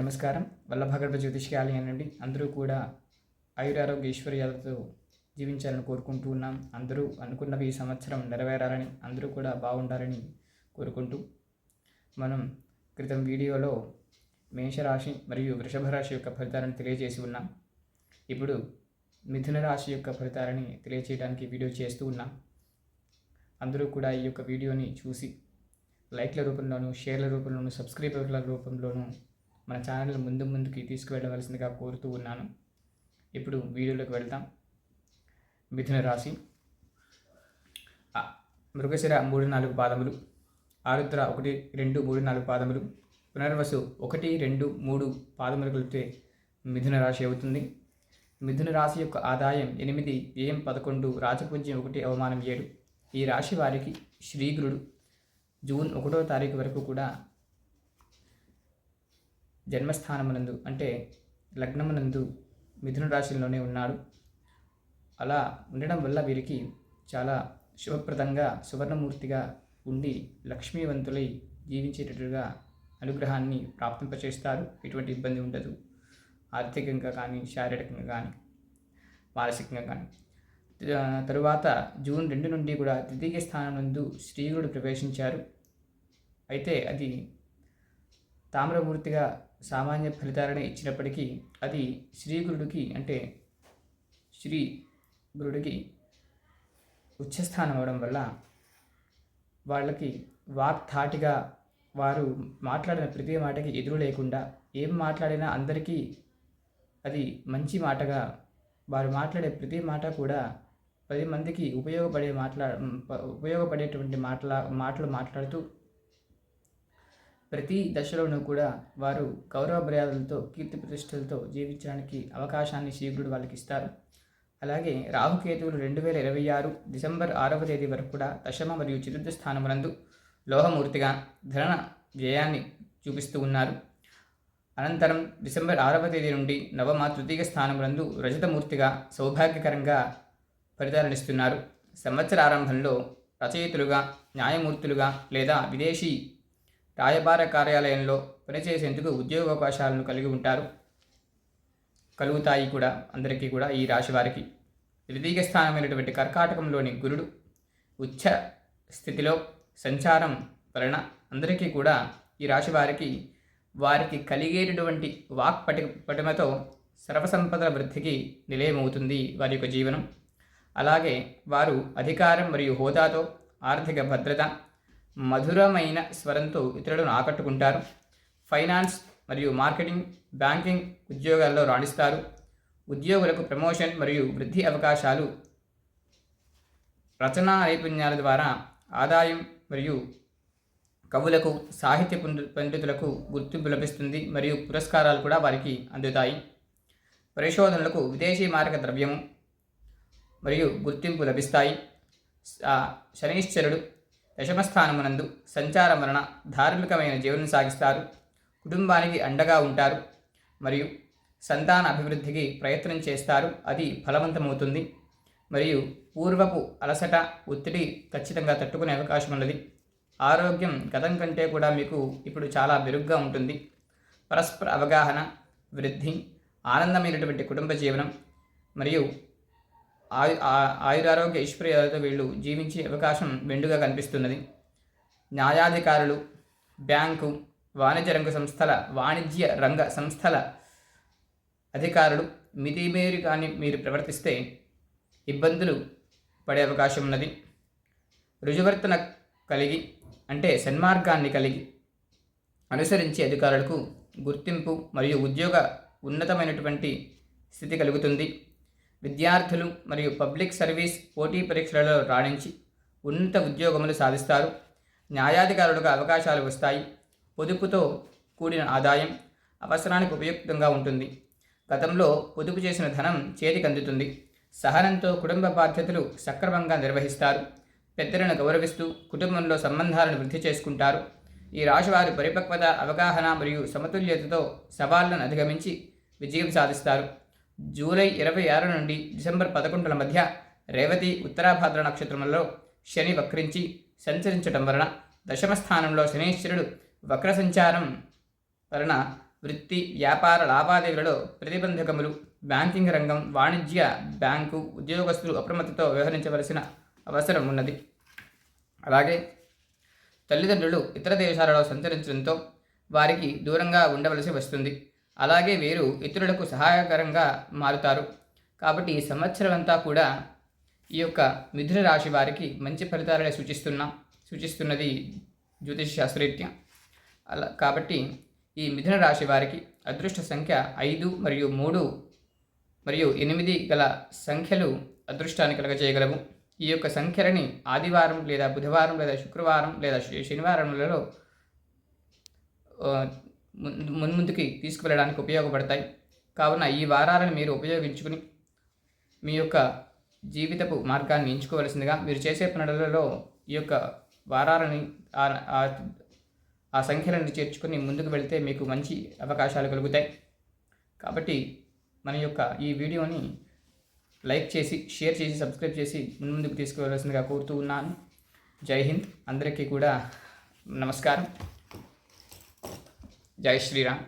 నమస్కారం. వల్లభాగర్భ జ్యోతిష్యాలయం నుండి అందరూ కూడా ఆయురారోగ్య ఐశ్వర్యాలతో జీవించాలని కోరుకుంటూ ఉన్నాం. అందరూ అనుకున్నవి ఈ సంవత్సరం నెరవేరాలని, అందరూ కూడా బాగుండాలని కోరుకుంటూ మనం క్రితం వీడియోలో మేషరాశి మరియు వృషభ రాశి యొక్క ఫలితాలను తెలియజేసి ఉన్నాం. ఇప్పుడు మిథున రాశి యొక్క ఫలితాలని తెలియజేయడానికి వీడియో చేస్తూ ఉన్నాం. అందరూ కూడా ఈ యొక్క వీడియోని చూసి లైక్ల రూపంలోనూ, షేర్ల రూపంలోనూ, సబ్స్క్రైబర్ల రూపంలోనూ మన ఛానల్ ముందుకి తీసుకువెళ్ళవలసిందిగా కోరుతూ ఉన్నాను. ఇప్పుడు వీడియోలోకి వెళ్తాం. మిథున రాశి మృగశిర 3-4 పాదములు, ఆరుద్ర 1, 2, 3, 4 పాదములు, పునర్వసు 1, 2, 3 పాదములు కలిపితే మిథున రాశి అవుతుంది. మిథున రాశి యొక్క ఆదాయం 8, వ్యయం 11, రాజపూజ్యం 1, అవమానం 7. ఈ రాశి వారికి శ్రీగురుడు జూన్ 1వ తారీఖు వరకు కూడా జన్మస్థానమునందు అంటే లగ్నమునందు మిథున రాశిలోనే ఉన్నాడు. అలా ఉండడం వల్ల వీరికి చాలా శుభప్రదంగా, సువర్ణమూర్తిగా ఉండి లక్ష్మీవంతులై జీవించేటట్టుగా అనుగ్రహాన్ని ప్రాప్తింపచేస్తారు. ఎటువంటి ఇబ్బంది ఉండదు. ఆర్థికంగా కానీ, శారీరకంగా కానీ, మానసికంగా కానీ. తరువాత జూన్ 2 నుండి కూడా ద్వితీయ స్థానం నందు శ్రీగురుడు ప్రవేశించారు. అయితే అది తామ్రమూర్తిగా సామాన్య ఫలితాలను ఇచ్చినప్పటికీ అది శ్రీగురుడికి అంటే శ్రీ గురుడికి ఉచ్చస్థానం అవడం వల్ల వాళ్ళకి వాక్ధాటిగా వారు మాట్లాడిన ప్రతి మాటకి ఎదురు లేకుండా, ఏం మాట్లాడినా అందరికీ అది మంచి మాటగా, వారు మాట్లాడే ప్రతి మాట కూడా 10 మందికి ఉపయోగపడేటువంటి మాటలు మాట్లాడుతూ ప్రతి దశలోనూ కూడా వారు గౌరవ మర్యాదలతో, కీర్తి ప్రతిష్టలతో జీవించడానికి అవకాశాన్ని శ్రీగురుడు వాళ్ళకి ఇస్తారు. అలాగే రాహుకేతువులు 2026 డిసెంబర్ 6వ తేదీ వరకు కూడా దశమ మరియు చతుర్థ స్థానమునందు లోహమూర్తిగా ధన వ్యయాన్ని చూపిస్తూ ఉన్నారు. అనంతరం డిసెంబర్ 6వ తేదీ నుండి నవమ తృతీయ స్థానమునందు రజతమూర్తిగా సౌభాగ్యకరంగా ఫలితాలనిస్తున్నారు. సంవత్సర ఆరంభంలో రచయితులుగా, న్యాయమూర్తులుగా లేదా విదేశీ రాయబార కార్యాలయంలో పనిచేసేందుకు ఉద్యోగావకాశాలను కలుగుతాయి కూడా అందరికీ కూడా. ఈ రాశి వారికి ద్వితీయ స్థానమైనటువంటి కర్కాటకంలోని గురుడు ఉచ్చ స్థితిలో సంచారం వలన అందరికీ కూడా ఈ రాశి వారికి కలిగేటటువంటి పటిమతో సర్వసంపదల వృద్ధికి నిలయమవుతుంది వారి యొక్క జీవనం. అలాగే వారు అధికారం మరియు హోదాతో, ఆర్థిక భద్రత, మధురమైన స్వరంతో ఇతరులను ఆకట్టుకుంటారు. ఫైనాన్స్ మరియు మార్కెటింగ్, బ్యాంకింగ్ ఉద్యోగాల్లో రాణిస్తారు. ఉద్యోగులకు ప్రమోషన్ మరియు వృద్ధి అవకాశాలు, రచనా నైపుణ్యాల ద్వారా ఆదాయం మరియు కవులకు, సాహిత్య పండితులకు గుర్తింపు లభిస్తుంది మరియు పురస్కారాలు కూడా వారికి అందుతాయి. పరిశోధనలకు విదేశీ మారక ద్రవ్యము మరియు గుర్తింపు లభిస్తాయి. శనీశ్వరుడు దశమస్థానమునందు సంచారం వలన ధార్మికమైన జీవనం సాగిస్తారు. కుటుంబానికి అండగా ఉంటారు మరియు సంతాన అభివృద్ధికి ప్రయత్నం చేస్తారు. అది ఫలవంతమవుతుంది మరియు పూర్వపు అలసట, ఒత్తిడి ఖచ్చితంగా తట్టుకునే అవకాశం ఉన్నది. ఆరోగ్యం గతం కంటే కూడా మీకు ఇప్పుడు చాలా మెరుగ్గా ఉంటుంది. పరస్పర అవగాహన, వృద్ధి, ఆనందమైనటువంటి కుటుంబ జీవనం మరియు ఆయురారోగ్య ఐశ్వర్యాలతో వీళ్ళు జీవించే అవకాశం మెండుగా కనిపిస్తున్నది. న్యాయాధికారులు, బ్యాంకు, వాణిజ్య రంగ సంస్థల అధికారులు మితిమీరి కానీ మీరు ప్రవర్తిస్తే ఇబ్బందులు పడే అవకాశం ఉన్నది. రుజువర్తన కలిగి అంటే సన్మార్గాన్ని కలిగి అనుసరించే అధికారులకు గుర్తింపు మరియు ఉద్యోగ ఉన్నతమైనటువంటి స్థితి కలుగుతుంది. విద్యార్థులు మరియు పబ్లిక్ సర్వీస్ పోటీ పరీక్షలలో రాణించి ఉన్నత ఉద్యోగములు సాధిస్తారు. న్యాయాధికారులుగా అవకాశాలు వస్తాయి. పొదుపుతో కూడిన ఆదాయం అవసరానికి ఉపయుక్తంగా ఉంటుంది. గతంలో పొదుపు చేసిన ధనం చేతికి అందుతుంది. సహనంతో కుటుంబ బాధ్యతలు సక్రమంగా నిర్వహిస్తారు. పెద్దలను గౌరవిస్తూ కుటుంబంలో సంబంధాలను వృద్ధి చేసుకుంటారు. ఈ రాశివారి పరిపక్వత, అవగాహన మరియు సమతుల్యతతో సవాళ్లను అధిగమించి విజయం సాధిస్తారు. జూలై 26 నుండి డిసెంబర్ 11 మధ్య రేవతి, ఉత్తరాభాద్ర నక్షత్రములలో శని వక్రించి సంచరించడం వలన దశమ స్థానంలో శనీశ్వరుడు వక్ర సంచారం వలన వృత్తి వ్యాపార లావాదేవీలలో ప్రతిబంధకములు, బ్యాంకింగ్ రంగం, వాణిజ్య, బ్యాంకు ఉద్యోగస్తులు అప్రమత్తతో వ్యవహరించవలసిన అవసరం ఉన్నది. అలాగే తల్లిదండ్రులు ఇతర దేశాలలో సంచరించడంతో వారికి దూరంగా ఉండవలసి వస్తుంది. అలాగే వీరు ఇతరులకు సహాయకరంగా మారుతారు. కాబట్టి ఈ సంవత్సరం అంతా కూడా ఈ యొక్క మిథున రాశి వారికి మంచి ఫలితాలనే సూచిస్తున్నది జ్యోతిష శాస్త్రరీత్యా. కాబట్టి ఈ మిథున రాశి వారికి అదృష్ట సంఖ్య 5 మరియు 3 మరియు 8 గల సంఖ్యలు అదృష్టాన్ని కలగజేయగలవు. ఈ యొక్క సంఖ్యలని ఆదివారం లేదా బుధవారం లేదా శుక్రవారం లేదా శనివారంలలో ముందుకి తీసుకువెళ్ళడానికి ఉపయోగపడతాయి. కావున ఈ వారాలను మీరు ఉపయోగించుకుని మీ యొక్క జీవితపు మార్గాన్ని ఎంచుకోవలసిందిగా, మీరు చేసే పనులలో ఈ యొక్క వారాలని ఆ సంఖ్యలను చేర్చుకొని ముందుకు వెళితే మీకు మంచి అవకాశాలు కలుగుతాయి. కాబట్టి మన యొక్క ఈ వీడియోని లైక్ చేసి, షేర్ చేసి, సబ్స్క్రైబ్ చేసి ముందుకు తీసుకువెళ్ళవలసిందిగా కోరుతూ ఉన్నాను. జై హింద్. అందరికీ కూడా నమస్కారం. జై శ్రీరామ్.